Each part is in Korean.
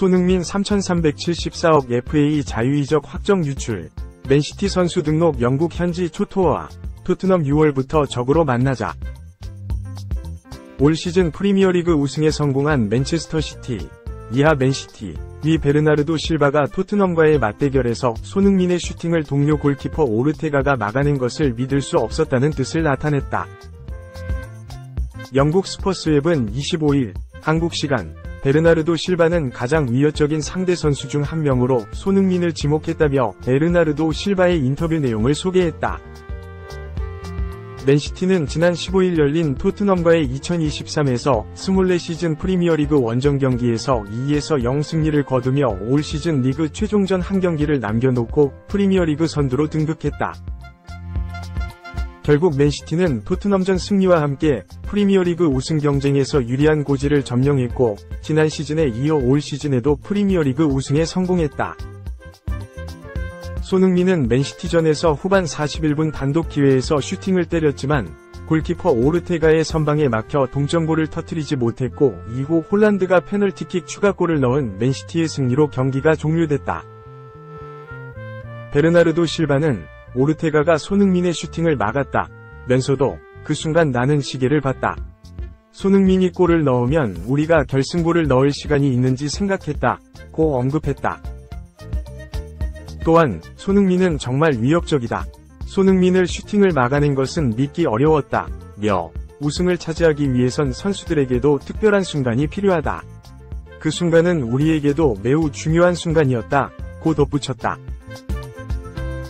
손흥민 3,374억 FA 자유이적 확정 유출. 맨시티 선수 등록 영국 현지 초토화. 토트넘 6월부터 적으로 만나자. 올 시즌 프리미어리그 우승에 성공한 맨체스터 시티. 이하 맨시티. 위 베르나르도 실바가 토트넘과의 맞대결에서 손흥민의 슈팅을 동료 골키퍼 오르테가가 막아낸 것을 믿을 수 없었다는 뜻을 나타냈다. 영국 스포츠웹은 25일 한국 시간 베르나르도 실바는 가장 위협적인 상대 선수 중 한 명으로 손흥민을 지목했다며 베르나르도 실바의 인터뷰 내용을 소개했다. 맨시티는 지난 15일 열린 토트넘과의 2023에서 24시즌 프리미어리그 원정 경기에서 2-0 승리를 거두며 올 시즌 리그 최종전 한 경기를 남겨놓고 프리미어리그 선두로 등극했다. 결국 맨시티는 토트넘전 승리와 함께 프리미어리그 우승 경쟁에서 유리한 고지를 점령했고 지난 시즌에 이어 올 시즌에도 프리미어리그 우승에 성공했다. 손흥민은 맨시티전에서 후반 41분 단독 기회에서 슈팅을 때렸지만 골키퍼 오르테가의 선방에 막혀 동점골을 터뜨리지 못했고 이후 홀란드가 페널티킥 추가골을 넣은 맨시티의 승리로 경기가 종료됐다. 베르나르도 실바는 오르테가가 손흥민의 슈팅을 막았다 면서도 그 순간 나는 시계를 봤다. 손흥민이 골을 넣으면 우리가 결승골을 넣을 시간이 있는지 생각했다고 언급했다. 또한 손흥민은 정말 위협적이다. 손흥민을 슈팅을 막아낸 것은 믿기 어려웠다며 우승을 차지하기 위해선 선수들에게도 특별한 순간이 필요하다. 그 순간은 우리에게도 매우 중요한 순간이었다고 덧붙였다.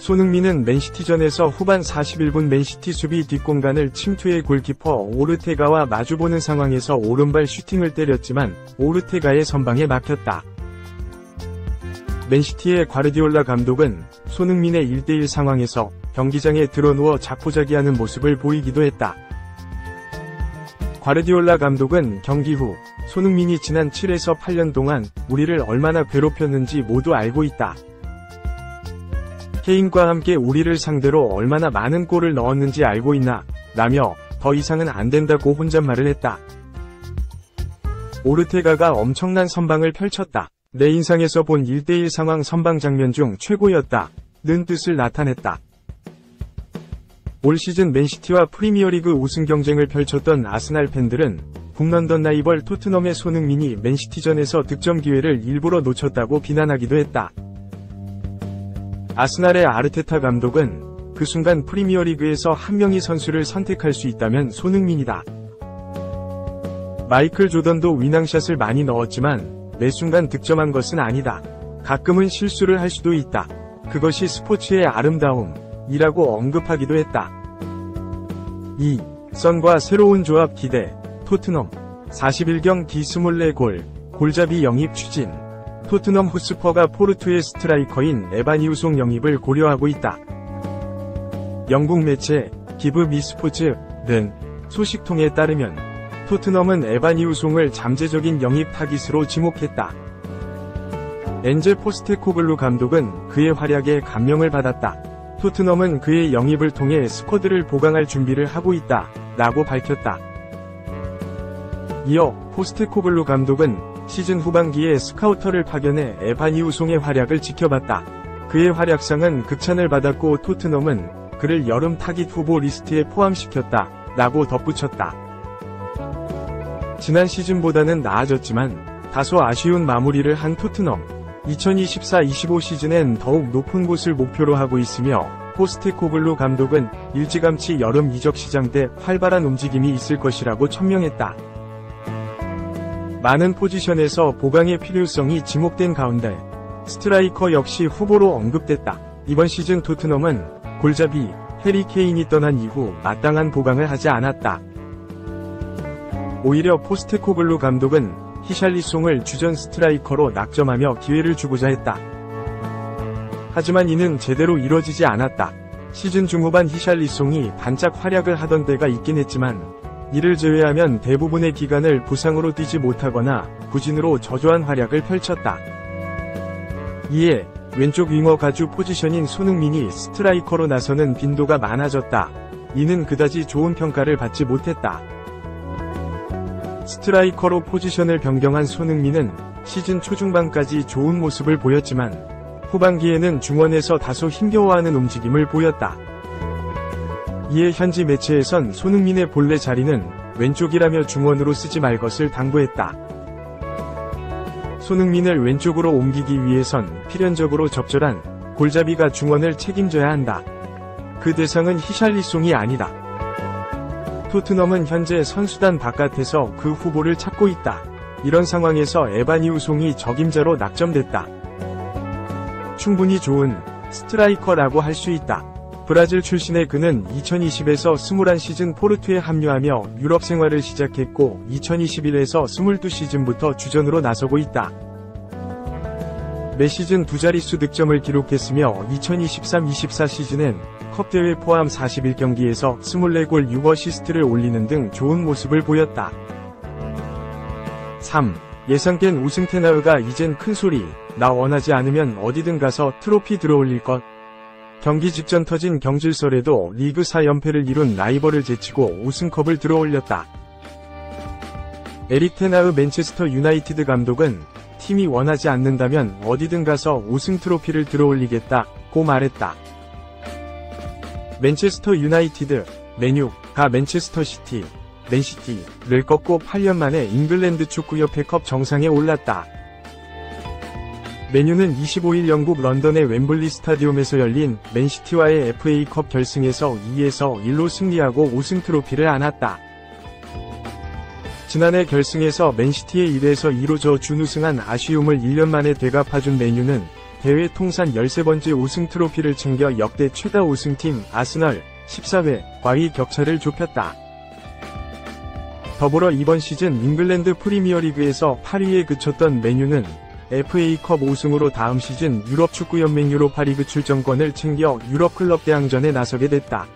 손흥민은 맨시티전에서 후반 41분 맨시티 수비 뒷공간을 침투해 골키퍼 오르테가와 마주보는 상황에서 오른발 슈팅을 때렸지만 오르테가의 선방에 막혔다. 맨시티의 과르디올라 감독은 손흥민의 1대1 상황에서 경기장에 드러누워 자포자기하는 모습을 보이기도 했다. 과르디올라 감독은 경기 후 손흥민이 지난 7에서 8년 동안 우리를 얼마나 괴롭혔는지 모두 알고 있다. 케인과 함께 우리를 상대로 얼마나 많은 골을 넣었는지 알고 있나 라며 더 이상은 안 된다고 혼잣말을 했다. 오르테가가 엄청난 선방을 펼쳤다. 내 인상에서 본 1대1 상황 선방 장면 중 최고였다. 는 뜻을 나타냈다. 올 시즌 맨시티와 프리미어리그 우승 경쟁을 펼쳤던 아스날 팬들은 북런던 라이벌 토트넘의 손흥민이 맨시티전에서 득점 기회를 일부러 놓쳤다고 비난하기도 했다. 아스날의 아르테타 감독은 그 순간 프리미어리그에서 한 명의 선수를 선택할 수 있다면 손흥민이다. 마이클 조던도 위낭샷을 많이 넣었지만 매 순간 득점한 것은 아니다. 가끔은 실수를 할 수도 있다. 그것이 스포츠의 아름다움이라고 언급하기도 했다. 이 선과 새로운 조합 기대. 토트넘 41경 D24골 골잡이 영입 추진. 토트넘 호스퍼가 포르투의 스트라이커인 에바니우송 영입을 고려하고 있다. 영국 매체 기브 미 스포츠는 소식통에 따르면 토트넘은 에바니우송을 잠재적인 영입 타깃으로 지목했다. 엔제 포스테코글루 감독은 그의 활약에 감명을 받았다. 토트넘은 그의 영입을 통해 스쿼드를 보강할 준비를 하고 있다 라고 밝혔다. 이어 포스테코글루 감독은 시즌 후반기에 스카우터를 파견해 에바니우송의 활약을 지켜봤다. 그의 활약상은 극찬을 받았고 토트넘은 그를 여름 타깃 후보 리스트에 포함시켰다 라고 덧붙였다. 지난 시즌보다는 나아졌지만 다소 아쉬운 마무리를 한 토트넘. 2024-25 시즌엔 더욱 높은 곳을 목표로 하고 있으며 포스테코글루 감독은 일찌감치 여름 이적 시장 때 활발한 움직임이 있을 것이라고 천명했다. 많은 포지션에서 보강의 필요성이 지목된 가운데 스트라이커 역시 후보로 언급됐다. 이번 시즌 토트넘은 골잡이 해리 케인이 떠난 이후 마땅한 보강을 하지 않았다. 오히려 포스테코글루 감독은 히샬리송을 주전 스트라이커로 낙점하며 기회를 주고자 했다. 하지만 이는 제대로 이뤄지지 않았다. 시즌 중후반 히샬리송이 반짝 활약을 하던 때가 있긴 했지만 이를 제외하면 대부분의 기간을 부상으로 뛰지 못하거나 부진으로 저조한 활약을 펼쳤다. 이에 왼쪽 윙어 가주 포지션인 손흥민이 스트라이커로 나서는 빈도가 많아졌다. 이는 그다지 좋은 평가를 받지 못했다. 스트라이커로 포지션을 변경한 손흥민은 시즌 초중반까지 좋은 모습을 보였지만 후반기에는 중원에서 다소 힘겨워하는 움직임을 보였다. 이에 현지 매체에선 손흥민의 본래 자리는 왼쪽이라며 중원으로 쓰지 말 것을 당부했다. 손흥민을 왼쪽으로 옮기기 위해선 필연적으로 적절한 골잡이가 중원을 책임져야 한다. 그 대상은 히샬리송이 아니다. 토트넘은 현재 선수단 바깥에서 그 후보를 찾고 있다. 이런 상황에서 에바니우송이 적임자로 낙점됐다. 충분히 좋은 스트라이커라고 할 수 있다. 브라질 출신의 그는 2020에서 21시즌 포르투에 합류하며 유럽 생활을 시작했고 2021에서 22시즌부터 주전으로 나서고 있다. 매 시즌 두 자릿수 득점을 기록했으며 2023-24 시즌엔 컵대회 포함 41경기에서 24골 6어시스트를 올리는 등 좋은 모습을 보였다. 3. 예상 깬 우승 테나우가 이젠 큰소리, 나 원하지 않으면 어디든 가서 트로피 들어올릴 것. 경기 직전 터진 경질설에도 리그 4연패를 이룬 라이벌을 제치고 우승컵을 들어올렸다. 에릭 테나우 맨체스터 유나이티드 감독은 팀이 원하지 않는다면 어디든 가서 우승 트로피를 들어올리겠다고 말했다. 맨체스터 유나이티드, 맨유가 맨체스터 시티, 맨시티를 꺾고 8년 만에 잉글랜드 축구협회컵 정상에 올랐다. 맨유는 25일 영국 런던의 웸블리 스타디움에서 열린 맨시티와의 FA컵 결승에서 2-1로 승리하고 우승 트로피를 안았다. 지난해 결승에서 맨시티에 1-2로 져 준우승한 아쉬움을 1년 만에 되갚아준 맨유는 대회 통산 13번째 우승 트로피를 챙겨 역대 최다 우승팀 아스널 14회과의 격차를 좁혔다. 더불어 이번 시즌 잉글랜드 프리미어리그에서 8위에 그쳤던 맨유는 FA컵 우승으로 다음 시즌 유럽 축구연맹 유로파리그 출전권을 챙겨 유럽 클럽 대항전에 나서게 됐다.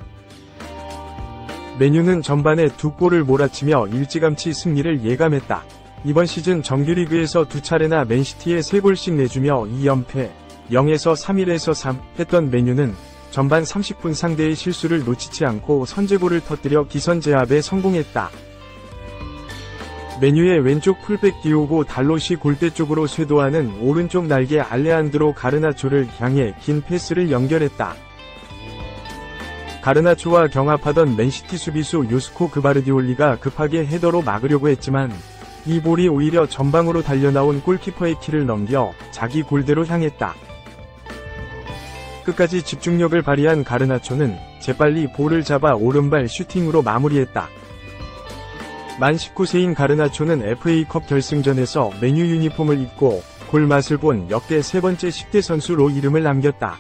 맨유는 전반에 2골을 몰아치며 일찌감치 승리를 예감했다. 이번 시즌 정규리그에서 2차례나 맨시티에 3골씩 내주며 2연패, 0에서 3-1에서 3 했던 맨유는 전반 30분 상대의 실수를 놓치지 않고 선제골을 터뜨려 기선 제압에 성공했다. 맨유의 왼쪽 풀백 디오고 달롯이 골대 쪽으로 쇄도하는 오른쪽 날개 알레한드로 가르나초를 향해 긴 패스를 연결했다. 가르나초와 경합하던 맨시티 수비수 요스코 그바르디올리가 급하게 헤더로 막으려고 했지만 이 볼이 오히려 전방으로 달려나온 골키퍼의 키를 넘겨 자기 골대로 향했다. 끝까지 집중력을 발휘한 가르나초는 재빨리 볼을 잡아 오른발 슈팅으로 마무리했다. 만 19세인 가르나초는 FA컵 결승전에서 맨유 유니폼을 입고 골맛을 본 역대 세 번째 10대 선수로 이름을 남겼다.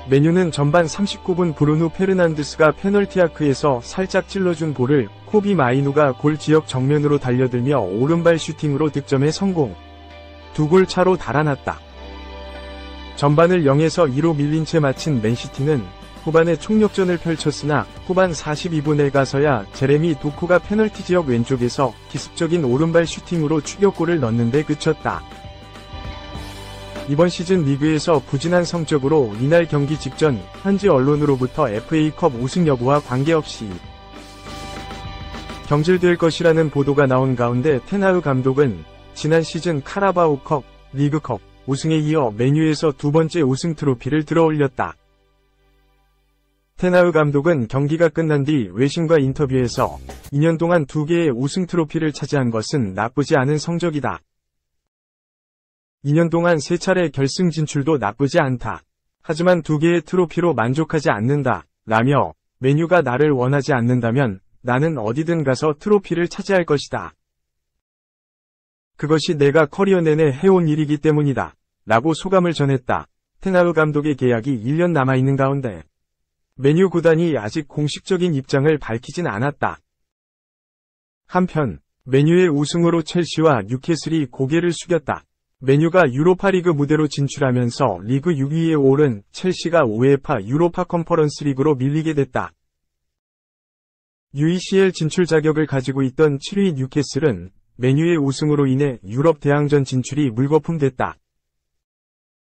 맨유는 전반 39분 브루누 페르난데스가 페널티아크에서 살짝 찔러준 볼을 코비 마이누가 골 지역 정면으로 달려들며 오른발 슈팅으로 득점에 성공. 2골 차로 달아났다. 전반을 0에서 2로 밀린 채 마친 맨시티는 후반에 총력전을 펼쳤으나 후반 42분에 가서야 제레미 도쿠가 페널티 지역 왼쪽에서 기습적인 오른발 슈팅으로 추격골을 넣는데 그쳤다. 이번 시즌 리그에서 부진한 성적으로 이날 경기 직전 현지 언론으로부터 FA컵 우승 여부와 관계없이 경질될 것이라는 보도가 나온 가운데 테나우 감독은 지난 시즌 카라바오컵, 리그컵 우승에 이어 맨유에서 두 번째 우승 트로피를 들어올렸다. 테나우 감독은 경기가 끝난 뒤 외신과 인터뷰에서 2년 동안 2개의 우승 트로피를 차지한 것은 나쁘지 않은 성적이다. 2년 동안 3차례 결승 진출도 나쁘지 않다. 하지만 2개의 트로피로 만족하지 않는다. 라며 맨유가 나를 원하지 않는다면 나는 어디든 가서 트로피를 차지할 것이다. 그것이 내가 커리어 내내 해온 일이기 때문이다. 라고 소감을 전했다. 테나우 감독의 계약이 1년 남아있는 가운데 맨유 구단이 아직 공식적인 입장을 밝히진 않았다. 한편 맨유의 우승으로 첼시와 뉴캐슬이 고개를 숙였다. 맨유가 유로파리그 무대로 진출하면서 리그 6위에 오른 첼시가 우에파 유로파 컨퍼런스 리그로 밀리게 됐다. UECL 진출 자격을 가지고 있던 7위 뉴캐슬은 맨유의 우승으로 인해 유럽 대항전 진출이 물거품됐다.